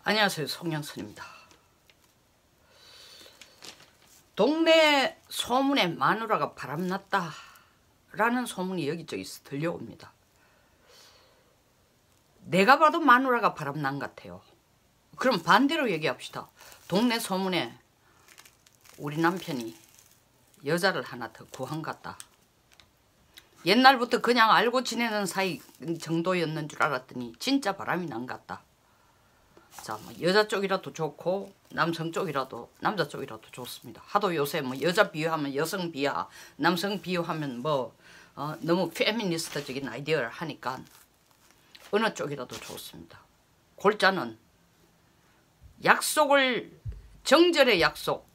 안녕하세요, 송영선입니다. 동네 소문에 마누라가 바람났다 라는 소문이 여기저기서 들려옵니다. 내가 봐도 마누라가 바람난 것 같아요. 그럼 반대로 얘기합시다. 동네 소문에 우리 남편이 여자를 하나 더 구한 것 같다. 옛날부터 그냥 알고 지내는 사이 정도였는 줄 알았더니 진짜 바람이 난 것 같다. 자, 뭐 여자 쪽이라도 좋고 남성 쪽이라도 남자 쪽이라도 좋습니다. 하도 요새 뭐 여자 비유하면 여성 비하, 남성 비유하면 뭐 너무 페미니스트적인 아이디어를 하니까 어느 쪽이라도 좋습니다. 골자는 약속을 정절의 약속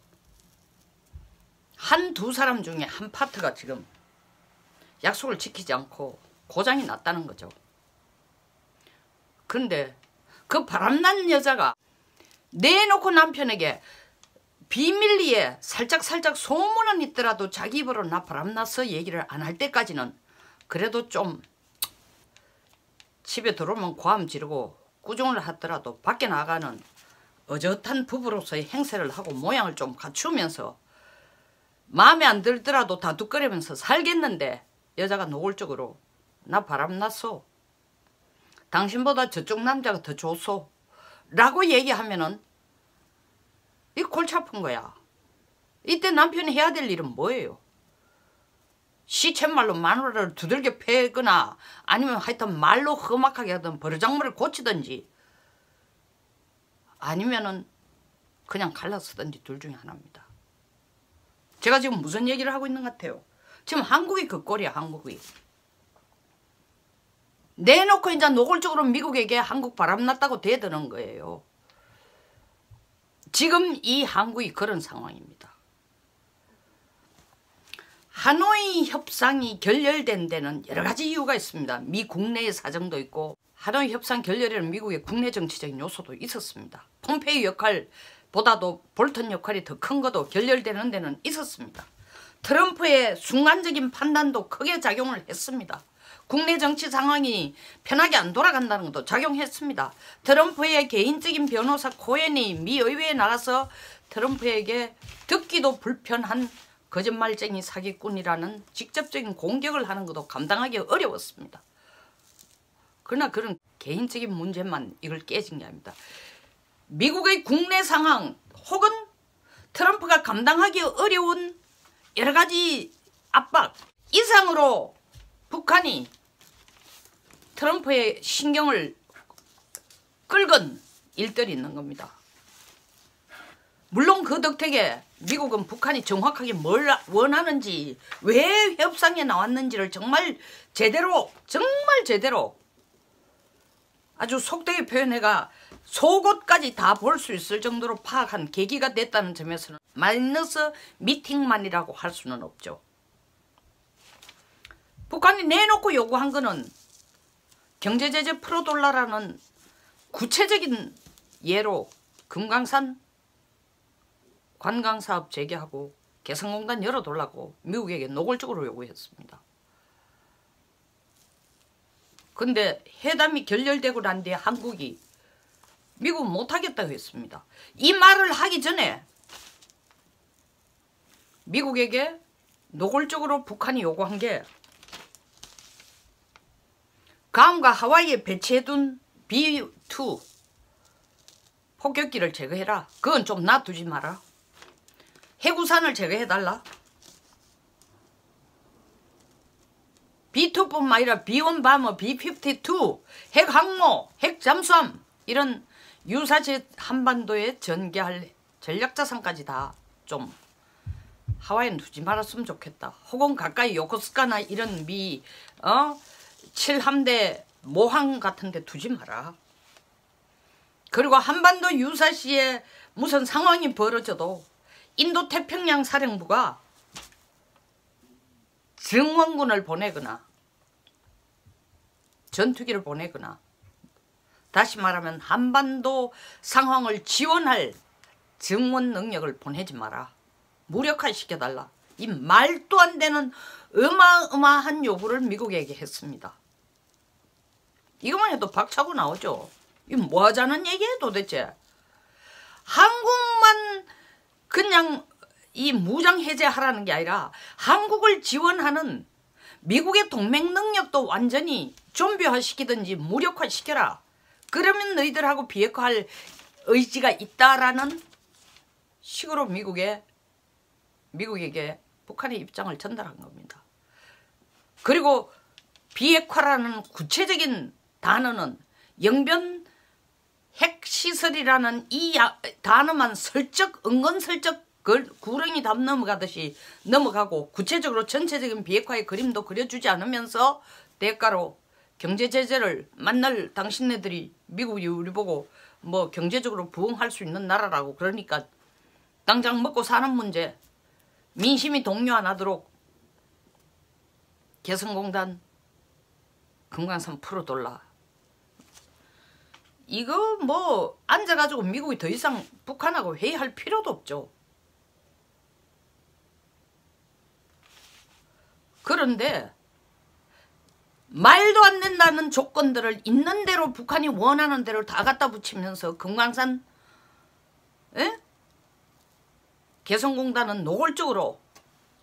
한두 사람 중에 한 파트가 지금 약속을 지키지 않고 고장이 났다는 거죠. 그런데 그 바람난 여자가 내놓고 남편에게 비밀리에 살짝 소문은 있더라도 자기 입으로 나 바람나서 얘기를 안 할 때까지는 그래도 좀 집에 들어오면 고함 지르고 꾸중을 하더라도 밖에 나가는 어젓한 부부로서의 행세를 하고 모양을 좀 갖추면서 마음에 안 들더라도 다투거리면서 살겠는데 여자가 노골적으로 나 바람났어, 당신보다 저쪽 남자가 더 좋소 라고 얘기하면은 이 골치 아픈 거야. 이때 남편이 해야 될 일은 뭐예요? 시쳇말로 마누라를 두들겨 패거나 아니면 하여튼 말로 험악하게 하든 버르장머리를 고치든지 아니면은 그냥 갈라서든지 둘 중에 하나입니다. 제가 지금 무슨 얘기를 하고 있는 것 같아요? 지금 한국이 그 꼴이야. 한국이 내놓고 이제 노골적으로 미국에게 한국 바람났다고 대드는 거예요. 지금 이 한국이 그런 상황입니다. 하노이 협상이 결렬된 데는 여러 가지 이유가 있습니다. 미 국내의 사정도 있고 하노이 협상 결렬에는 미국의 국내 정치적인 요소도 있었습니다. 폼페이 역할보다도 볼턴 역할이 더 큰 것도 결렬되는 데는 있었습니다. 트럼프의 순간적인 판단도 크게 작용을 했습니다. 국내 정치 상황이 편하게 안 돌아간다는 것도 작용했습니다. 트럼프의 개인적인 변호사 코엔이 미 의회에 나가서 트럼프에게 듣기도 불편한 거짓말쟁이 사기꾼이라는 직접적인 공격을 하는 것도 감당하기 어려웠습니다. 그러나 그런 개인적인 문제만 이걸 깨진 게 아닙니다. 미국의 국내 상황 혹은 트럼프가 감당하기 어려운 여러 가지 압박 이상으로 북한이 트럼프의 신경을 끌건 일들이 있는 겁니다. 물론 그 덕택에 미국은 북한이 정확하게 뭘 원하는지 왜 협상에 나왔는지를 정말 제대로 아주 속되게 표현해가 속옷까지 다 볼 수 있을 정도로 파악한 계기가 됐다는 점에서는 마이너스 미팅만이라고 할 수는 없죠. 북한이 내놓고 요구한 거는 경제제재 풀어달라는 구체적인 예로 금강산 관광사업 재개하고 개성공단 열어달라고 미국에게 노골적으로 요구했습니다. 근데 회담이 결렬되고 난 뒤에 한국이 미국은 못하겠다고 했습니다. 이 말을 하기 전에 미국에게 노골적으로 북한이 요구한 게 괌과 하와이에 배치해둔 B-2 폭격기를 제거해라. 그건 좀 놔두지 마라. 해구산을 제거해달라. B-2뿐만 아니라 B-1 바머, B-52 핵항모, 핵잠수함 이런 유사시 한반도에 전개할 전략자산까지 다 좀 하와이는 두지 말았으면 좋겠다. 혹은 가까이 요코스카나 이런 미 7함대 모항 같은 데 두지 마라. 그리고 한반도 유사시에 무슨 상황이 벌어져도 인도태평양 사령부가 증원군을 보내거나 전투기를 보내거나 다시 말하면 한반도 상황을 지원할 증원 능력을 보내지 마라. 무력화시켜달라. 이 말도 안 되는 어마어마한 요구를 미국에게 했습니다. 이것만 해도 박차고 나오죠. 이거 뭐 하자는 얘기예요 도대체. 한국만 그냥 이 무장 해제하라는 게 아니라 한국을 지원하는 미국의 동맹 능력도 완전히 좀비화시키든지 무력화시켜라. 그러면 너희들하고 비핵화할 의지가 있다라는 식으로 미국에게 북한의 입장을 전달한 겁니다. 그리고 비핵화라는 구체적인 단어는 영변 핵시설이라는 이 단어만 은근슬쩍 구렁이 담 넘어가듯이 넘어가고 구체적으로 전체적인 비핵화의 그림도 그려주지 않으면서 대가로 경제제재를 만날 당신네들이 미국이 우리 보고 뭐 경제적으로 부흥할 수 있는 나라라고 그러니까 당장 먹고 사는 문제 민심이 동요 안 하도록 개성공단 금강산 풀어돌라. 이거 뭐 앉아가지고 미국이 더 이상 북한하고 회의할 필요도 없죠. 그런데 말도 안 된다는 조건들을 있는 대로 북한이 원하는 대로 다 갖다 붙이면서 금강산 개성공단은 노골적으로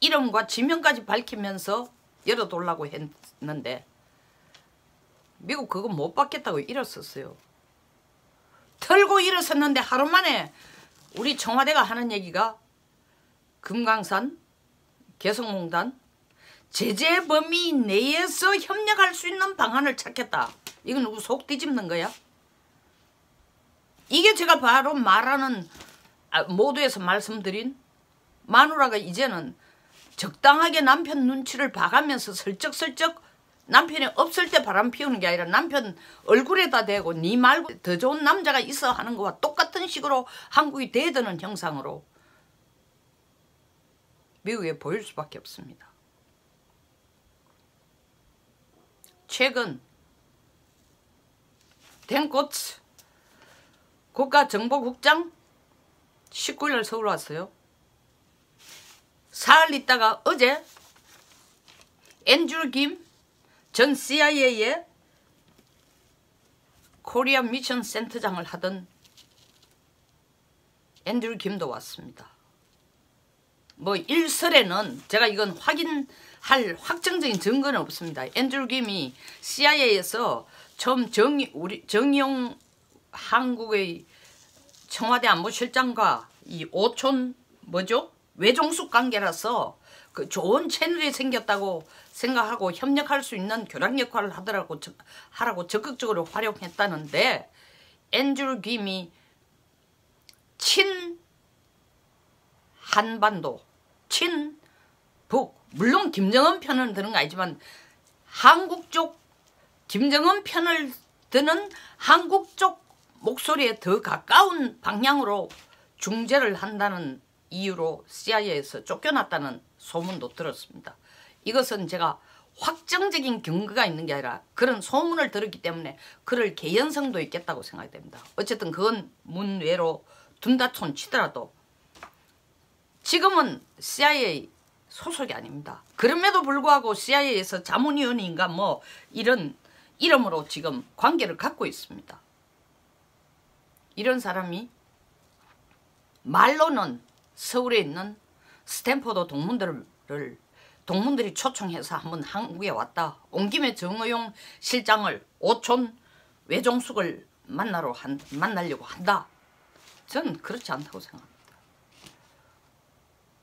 이름과 지명까지 밝히면서 열어달라고 했는데 미국 그거 못 받겠다고 일었었어요. 털고 일었었는데 하루 만에 우리 청와대가 하는 얘기가 금강산 개성공단 제재 범위 내에서 협력할 수 있는 방안을 찾겠다. 이건 누구 속 뒤집는 거야? 이게 제가 바로 말하는 모두에서 말씀드린 마누라가 이제는 적당하게 남편 눈치를 봐가면서 슬쩍슬쩍 남편이 없을 때 바람 피우는 게 아니라 남편 얼굴에다 대고 니 말고 더 좋은 남자가 있어 하는 거와 똑같은 식으로 한국이 대드는 형상으로 미국에 보일 수밖에 없습니다. 최근 댄 코츠 국가정보국장 19일 서울 왔어요. 사흘 있다가 어제 앤드류 김 전 CIA의 코리아 미션 센터장을 하던 앤드류 김도 왔습니다. 뭐 일설에는 제가 이건 확인할 확정적인 증거는 없습니다. 앤드류 김이 CIA에서 처음 정용 한국의 청와대 안보실장과 이 오촌 외종숙 관계라서 그 좋은 채널이 생겼다고 생각하고 협력할 수 있는 교량 역할을 하라고 적극적으로 활용했다는데 앤드류 김이 친한반도, 친북 물론 김정은 편을 드는 거 아니지만 한국 쪽 김정은 편을 드는 한국 쪽 목소리에 더 가까운 방향으로 중재를 한다는 이유로 CIA에서 쫓겨났다는 소문도 들었습니다. 이것은 제가 확정적인 근거가 있는 게 아니라 그런 소문을 들었기 때문에 그럴 개연성도 있겠다고 생각이 됩니다. 어쨌든 그건 문외로 둔다촌 치더라도 지금은 CIA 소속이 아닙니다. 그럼에도 불구하고 CIA에서 자문위원인가 뭐 이런 이름으로 지금 관계를 갖고 있습니다. 이런 사람이 말로는 서울에 있는 스탠퍼드 동문들이 초청해서 한번 한국에 왔다. 온 김에 정의용 실장을 오촌 외종숙을 만나려고 한다. 저는 그렇지 않다고 생각합니다.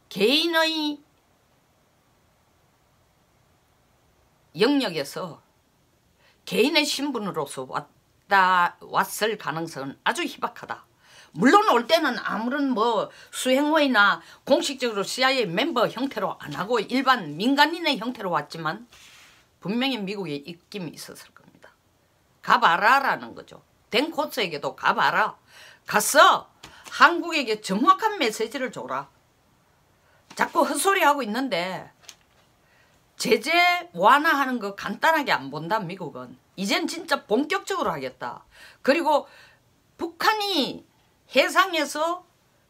개인의 영역에서 개인의 신분으로서 왔을 가능성은 아주 희박하다. 물론 올 때는 아무런 뭐 수행원이나 공식적으로 CIA 멤버 형태로 안 하고 일반 민간인의 형태로 왔지만 분명히 미국에 입김이 있었을 겁니다. 가봐라라는 거죠. 댄 코츠에게도 가봐라. 가서 한국에게 정확한 메시지를 줘라. 자꾸 헛소리하고 있는데 제재 완화하는 거 간단하게 안 본다. 미국은. 이젠 진짜 본격적으로 하겠다. 그리고 북한이 해상에서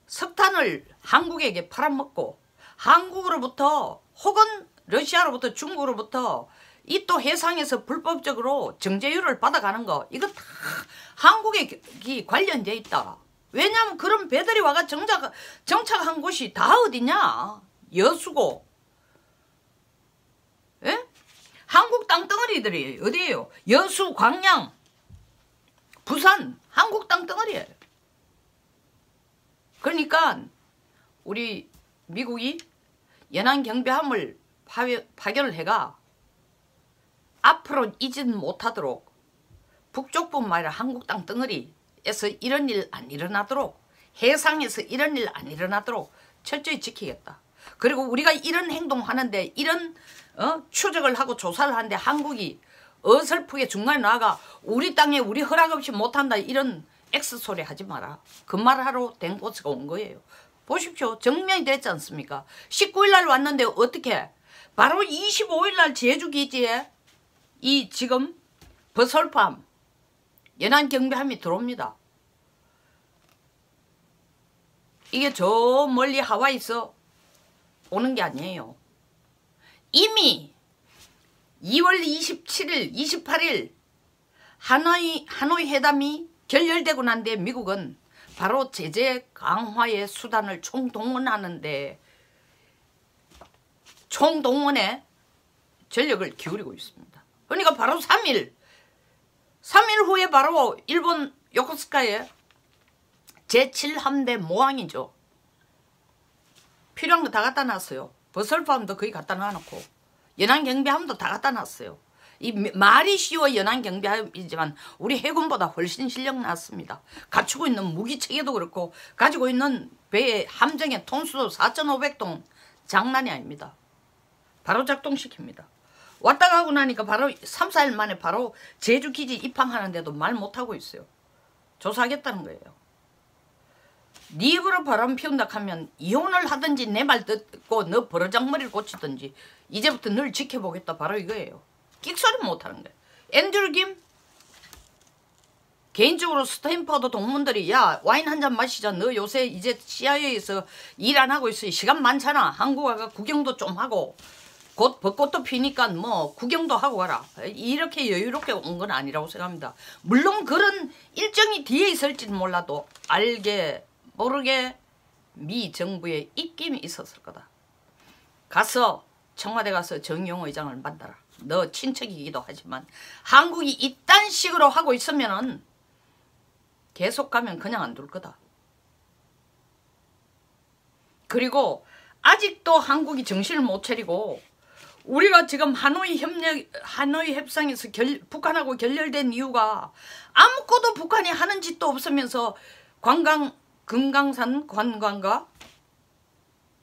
석탄을 한국에게 팔아먹고 한국으로부터 혹은 러시아로부터 중국으로부터 이 또 해상에서 불법적으로 정제유를 받아가는 거 이거 다 한국에 관련돼 있다. 왜냐하면 그런 배들이 와가 정착한 곳이 다 어디냐? 여수고, 예? 한국 땅덩어리들이 어디예요? 여수, 광양, 부산, 한국 땅덩어리예요. 그러니까 우리 미국이 연안 경비함을 파견을 해가 앞으로 이진 못하도록 북쪽뿐만 아니라 한국 땅덩어리에서 이런 일 안 일어나도록, 해상에서 이런 일 안 일어나도록 철저히 지키겠다. 그리고 우리가 이런 행동하는데, 이런 추적을 하고 조사를 하는데 한국이 어설프게 중간에 나가 우리 땅에 우리 허락 없이 못한다 이런 X소리 하지 마라. 그 말하러 댕포스가 온 거예요. 보십시오. 증명이 됐지 않습니까? 19일 날 왔는데 어떻게? 바로 25일 날 제주기지에 이 지금 버설팜 연안경비함이 들어옵니다. 이게 저 멀리 하와이에서 오는 게 아니에요. 이미 2월 27일, 28일 하노이 회담이 결렬되고 난 뒤에 미국은 바로 제재 강화의 수단을 총동원하는데 총동원에 전력을 기울이고 있습니다. 그러니까 바로 3일 후에 바로 일본 요코스카에 제7함대 모항이죠. 필요한 거 다 갖다 놨어요. 버설팜도 거의 갖다 놔놓고 연안경비함도 다 갖다 놨어요. 이 말이 쉬워 연안경비함이지만 우리 해군보다 훨씬 실력 났습니다. 갖추고 있는 무기체계도 그렇고 가지고 있는 배의 함정의 톤수도 4,500톤 장난이 아닙니다. 바로 작동시킵니다. 왔다 가고 나니까 바로 3, 4일 만에 바로 제주기지 입항하는데도 말 못하고 있어요. 조사하겠다는 거예요. 네 입으로 바람 피운다 하면 이혼을 하든지 내 말 듣고 너 버르장머리를 고치든지 이제부터 늘 지켜보겠다. 바로 이거예요. 끽소리 못하는 거예요. 앤드류 김 개인적으로 스탠퍼드 동문들이 야 와인 한 잔 마시자. 너 요새 이제 CIA에서 일 안 하고 있어. 시간 많잖아. 한국 와가 구경도 좀 하고 곧 벚꽃도 피니까 뭐 구경도 하고 가라. 이렇게 여유롭게 온 건 아니라고 생각합니다. 물론 그런 일정이 뒤에 있을지는 몰라도 알게 모르게 미 정부의 입김이 있었을 거다. 가서 청와대 가서 정의용 의장을 만나라. 너 친척이기도 하지만 한국이 이딴 식으로 하고 있으면은 계속 가면 그냥 안 둘 거다. 그리고 아직도 한국이 정신을 못 차리고 우리가 지금 하노이 협상에서 북한하고 결렬된 이유가 아무것도 북한이 하는 짓도 없으면서 금강산 관광가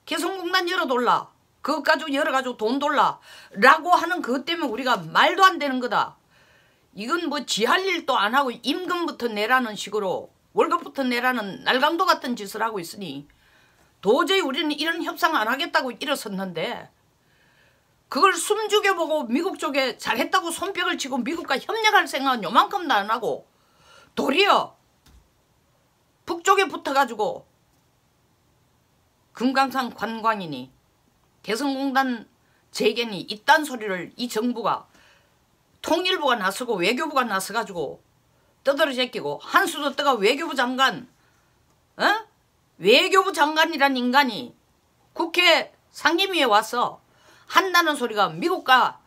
개성공단 열어둘라. 그것 가지고 열어가지고 돈 돌라 라고 하는 그것 때문에 우리가 말도 안 되는 거다. 이건 뭐 지 할 일도 안 하고 임금부터 내라는 식으로 월급부터 내라는 날강도 같은 짓을 하고 있으니 도저히 우리는 이런 협상 안 하겠다고 일어섰는데 그걸 숨죽여보고 미국 쪽에 잘했다고 손뼉을 치고 미국과 협력할 생각은 요만큼도 안 하고 도리어 북쪽에 붙어가지고 금강산 관광이니 개성공단 재개니 이딴 소리를 이 정부가 통일부가 나서고 외교부가 나서가지고 떠들어 제끼고 한수도 떠가 외교부 장관 외교부 장관이란 인간이 국회 상임위에 와서 한다는 소리가 미국과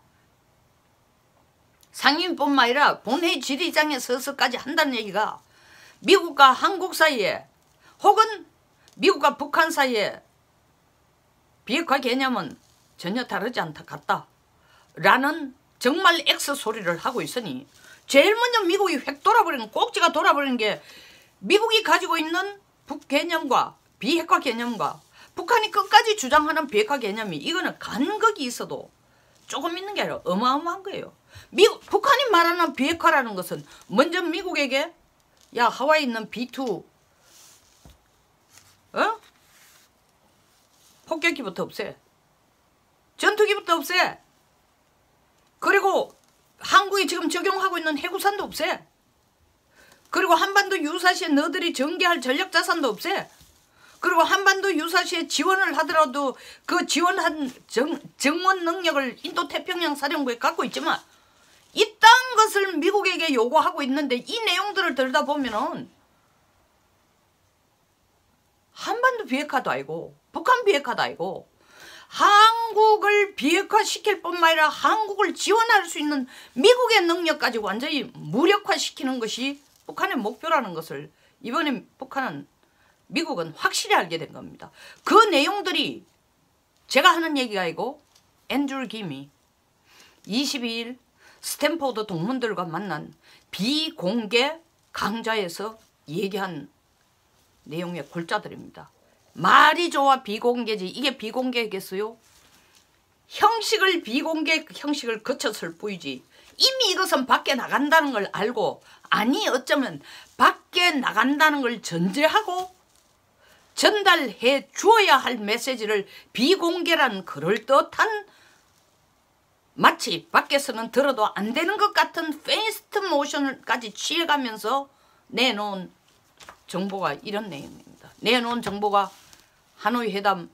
상임위뿐만 아니라 본회의 질의장에 서서까지 한다는 얘기가 미국과 한국 사이에 혹은 미국과 북한 사이에 비핵화 개념은 전혀 다르지 않다 같다 라는 정말 X 소리를 하고 있으니 제일 먼저 미국이 획 돌아버리는 꼭지가 돌아버리는 게 미국이 가지고 있는 북 개념과 비핵화 개념과 북한이 끝까지 주장하는 비핵화 개념이 이거는 간극이 있어도 조금 있는 게 아니라 어마어마한 거예요. 북한이 말하는 비핵화라는 것은 먼저 미국에게 야 하와이 있는 B2 폭격기부터 없애. 전투기부터 없애. 그리고 한국이 지금 적용하고 있는 해구산도 없애. 그리고 한반도 유사시에 너들이 전개할 전력자산도 없애. 그리고 한반도 유사시에 지원을 하더라도 그 지원한 정원 능력을 인도태평양 사령부에 갖고 있지만 이딴 것을 미국에게 요구하고 있는데 이 내용들을 들여다보면은 한반도 비핵화도 아니고 북한 비핵화도 아니고 한국을 비핵화시킬 뿐만 아니라 한국을 지원할 수 있는 미국의 능력까지 완전히 무력화시키는 것이 북한의 목표라는 것을 이번에 미국은 확실히 알게 된 겁니다. 그 내용들이 제가 하는 얘기가 아니고 앤드류 김이 22일 스탠포드 동문들과 만난 비공개 강좌에서 얘기한 내용의 골자들입니다. 말이 좋아 비공개지 이게 비공개겠어요? 형식을 비공개 형식을 거쳤을 뿐이지 이미 이것은 밖에 나간다는 걸 알고 아니 어쩌면 밖에 나간다는 걸 전제하고 전달해 주어야 할 메시지를 비공개란 그럴듯한 마치 밖에서는 들어도 안 되는 것 같은 페이스트 모션까지 취해가면서 내놓은 정보가 이런 내용입니다. 내놓은 정보가 하노이 회담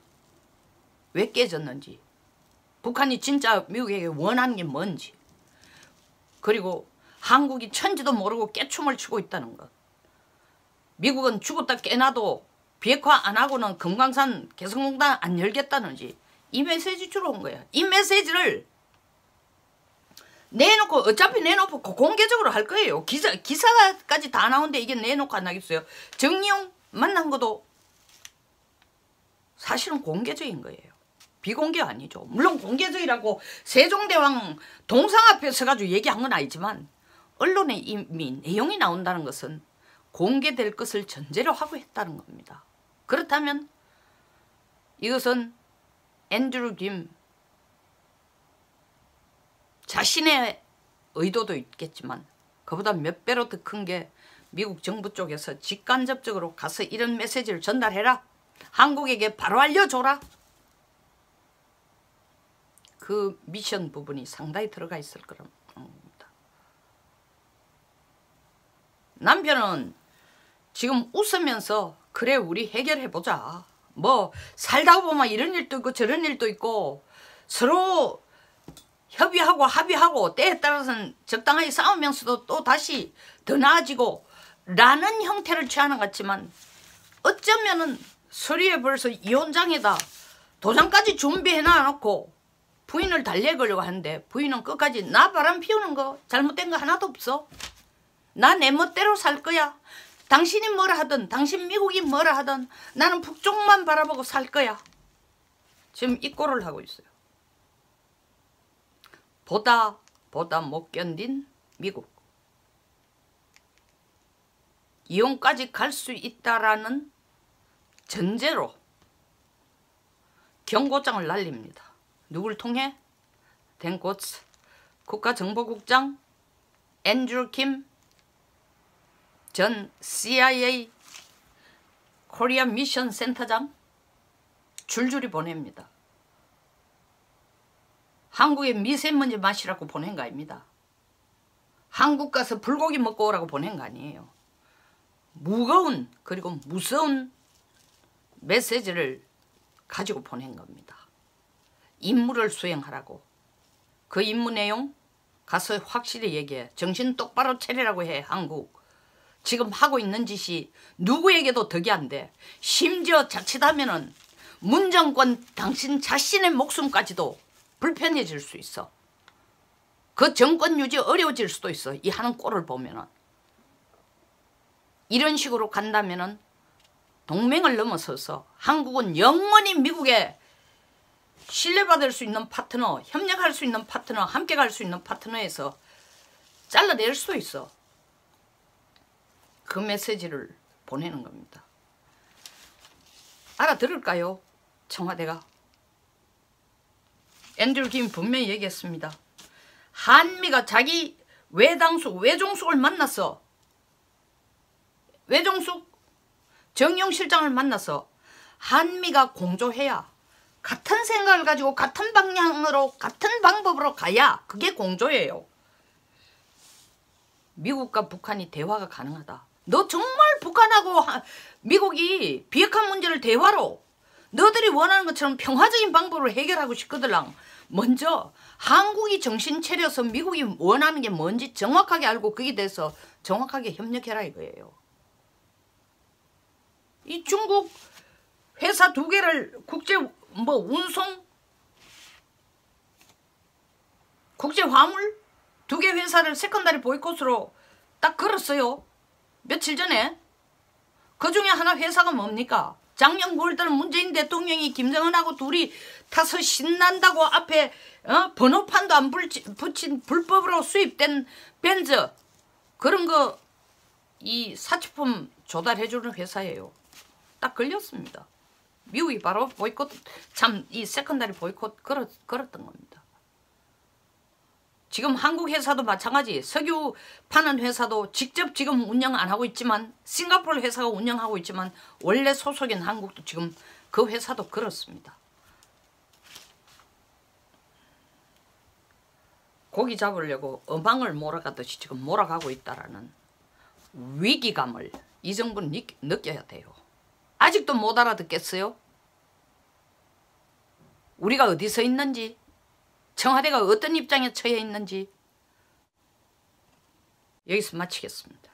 왜 깨졌는지 북한이 진짜 미국에게 원하는 게 뭔지 그리고 한국이 천지도 모르고 깨춤을 추고 있다는 것 미국은 죽었다 깨나도 비핵화 안 하고는 금강산 개성공단 안 열겠다는지 이 메시지 주러 온 거야. 이 메시지를 내놓고 어차피 내놓고 공개적으로 할 거예요. 기사까지 다 나오는데 이게 내놓고 안 하겠어요. 정의용 만난 것도 사실은 공개적인 거예요. 비공개 아니죠. 물론 공개적이라고 세종대왕 동상 앞에 서가지고 얘기한 건 아니지만 언론에 이미 내용이 나온다는 것은 공개될 것을 전제로 하고 했다는 겁니다. 그렇다면 이것은 앤드류 김 자신의 의도도 있겠지만 그보다 몇 배로 더 큰 게 미국 정부 쪽에서 직간접적으로 가서 이런 메시지를 전달해라. 한국에게 바로 알려줘라. 그 미션 부분이 상당히 들어가 있을 거라는 겁니다. 남편은 지금 웃으면서 그래 우리 해결해보자. 뭐 살다 보면 이런 일도 있고 저런 일도 있고 서로 협의하고 합의하고 때에 따라서는 적당하게 싸우면서도 또 다시 더 나아지고 라는 형태를 취하는 것 같지만 어쩌면은 서류에 벌써 이혼장에다 도장까지 준비해 놔놓고 부인을 달래거려고 하는데 부인은 끝까지 나 바람 피우는 거 잘못된 거 하나도 없어. 나 내 멋대로 살 거야. 당신이 뭐라 하든 당신 미국이 뭐라 하든 나는 북쪽만 바라보고 살 거야. 지금 이 꼴을 하고 있어요. 보다 못 견딘 미국. 이혼까지 갈 수 있다라는 전제로 경고장을 날립니다. 누굴 통해? 댄코츠 국가정보국장 앤드류 김 전 CIA 코리아 미션 센터장 줄줄이 보냅니다. 한국에 미세먼지 마시라고 보낸 거 아닙니다. 한국 가서 불고기 먹고 오라고 보낸 거 아니에요. 무거운 그리고 무서운 메시지를 가지고 보낸 겁니다. 임무를 수행하라고. 그 임무 내용 가서 확실히 얘기해. 정신 똑바로 차리라고 해. 한국. 지금 하고 있는 짓이 누구에게도 덕이 안 돼. 심지어 자칫하면은 문 정권 당신 자신의 목숨까지도 불편해질 수 있어. 그 정권 유지 어려워질 수도 있어. 이 하는 꼴을 보면은. 이런 식으로 간다면은 동맹을 넘어서서 한국은 영원히 미국에 신뢰받을 수 있는 파트너, 협력할 수 있는 파트너, 함께 갈 수 있는 파트너에서 잘라낼 수도 있어. 그 메시지를 보내는 겁니다. 알아들을까요? 청와대가. 앤드류 김 분명히 얘기했습니다. 한미가 자기 외종숙을 만났어. 외종숙 정용 실장을 만나서 한미가 공조해야 같은 생각을 가지고 같은 방향으로 같은 방법으로 가야 그게 공조예요. 미국과 북한이 대화가 가능하다. 너 정말 북한하고 미국이 비핵화 문제를 대화로 너들이 원하는 것처럼 평화적인 방법으로 해결하고 싶거들랑 먼저 한국이 정신 차려서 미국이 원하는 게 뭔지 정확하게 알고 거기에 대해서 정확하게 협력해라 이거예요. 이 중국 회사 2개를 국제 운송 국제 화물 2개 회사를 세컨다리 보이콧으로 딱 걸었어요. 며칠 전에. 그 중에 하나 회사가 뭡니까? 작년 9월달 문재인 대통령이 김정은하고 둘이 타서 신난다고 앞에 번호판도 안 붙인 불법으로 수입된 벤츠 그런 거 이 사치품 조달해주는 회사예요. 딱 걸렸습니다. 미국이 바로 보이콧 참 이 세컨다리 보이콧 걸었던 겁니다. 지금 한국 회사도 마찬가지. 석유 파는 회사도 직접 지금 운영 안 하고 있지만 싱가포르 회사가 운영하고 있지만 원래 소속인 한국도 지금 그 회사도 그렇습니다. 고기 잡으려고 어망을 몰아가듯이 지금 몰아가고 있다라는 위기감을 이 정부는 느껴야 돼요. 아직도 못 알아듣겠어요? 우리가 어디 서 있는지, 청와대가 어떤 입장에 처해 있는지. 여기서 마치겠습니다.